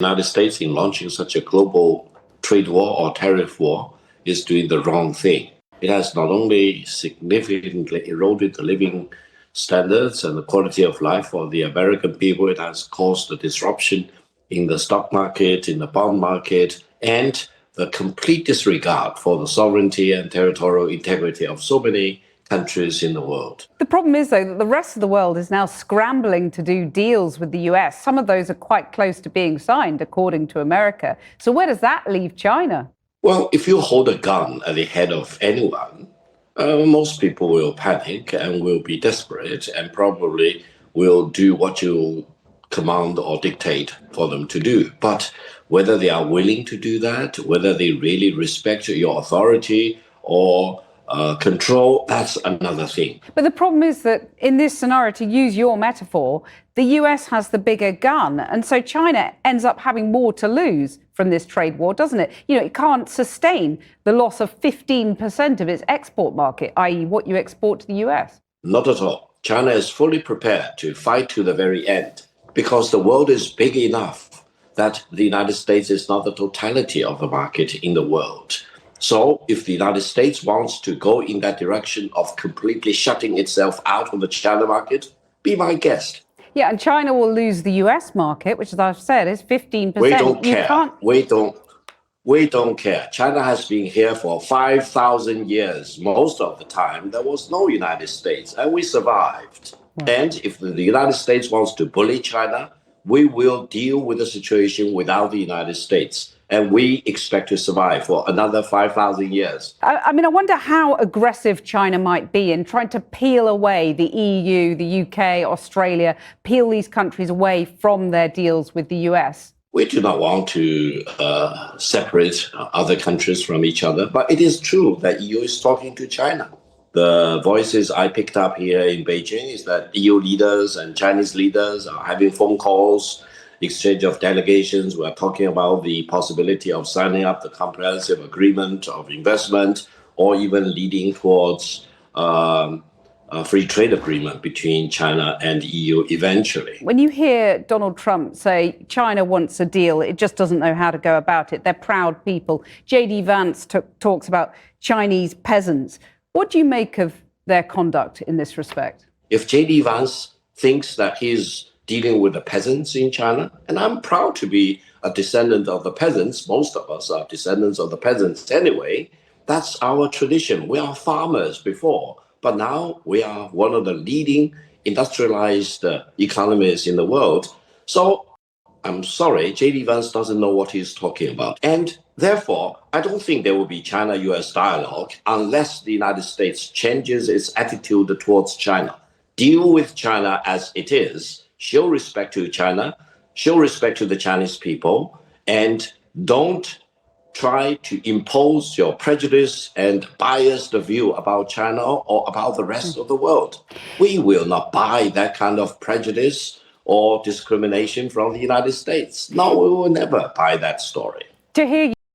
United States in launching such a global trade war or tariff war is doing the wrong thing. It has not only significantly eroded the living standards and the quality of life for the American people, it has caused a disruption in the stock market, in the bond market, and the complete disregard for the sovereignty and territorial integrity of so many countries in the world. The problem is, though, that the rest of the world is now scrambling to do deals with the US. Some of those are quite close to being signed, according to America. So where does that leave China? Well, if you hold a gun at the head of anyone, most people will panic and will be desperate and probably will do what you command or dictate for them to do. But whether they are willing to do that, whether they really respect your authority or control, that's another thing. But the problem is that in this scenario, to use your metaphor, the US has the bigger gun. And so China ends up having more to lose from this trade war, doesn't it? You know, it can't sustain the loss of 15% of its export market, i.e. what you export to the US. Not at all. China is fully prepared to fight to the very end because the world is big enough that the United States is not the totality of the market in the world. So if the United States wants to go in that direction of completely shutting itself out of the China market, be my guest. Yeah, and China will lose the US market, which, as I've said, is 15%. We don't care. We don't care. China has been here for 5,000 years. Most of the time, there was no United States, and we survived. And if the United States wants to bully China, we will deal with the situation without the United States. And we expect to survive for another 5,000 years. I mean, I wonder how aggressive China might be in trying to peel away the EU, the UK, Australia, peel these countries away from their deals with the US. We do not want to separate other countries from each other, but it is true that EU is talking to China. The voices I picked up here in Beijing is that EU leaders and Chinese leaders are having phone calls, exchange of delegations. We're talking about the possibility of signing up the comprehensive agreement of investment or even leading towards a free trade agreement between China and EU eventually. When you hear Donald Trump say China wants a deal, it just doesn't know how to go about it. They're proud people. J.D. Vance talks about Chinese peasants. What do you make of their conduct in this respect? If J.D. Vance thinks that he's dealing with the peasants in China, and I'm proud to be a descendant of the peasants. Most of us are descendants of the peasants anyway. That's our tradition. We are farmers before, but now we are one of the leading industrialized economies in the world. So I'm sorry, J.D. Vance doesn't know what he's talking about. And therefore, I don't think there will be China-US dialogue unless the United States changes its attitude towards China. Deal with China as it is. Show respect to China, show respect to the Chinese people, and don't try to impose your prejudice and biased view about China or about the rest of the world. We will not buy that kind of prejudice or discrimination from the United States. No, we will never buy that story. To hear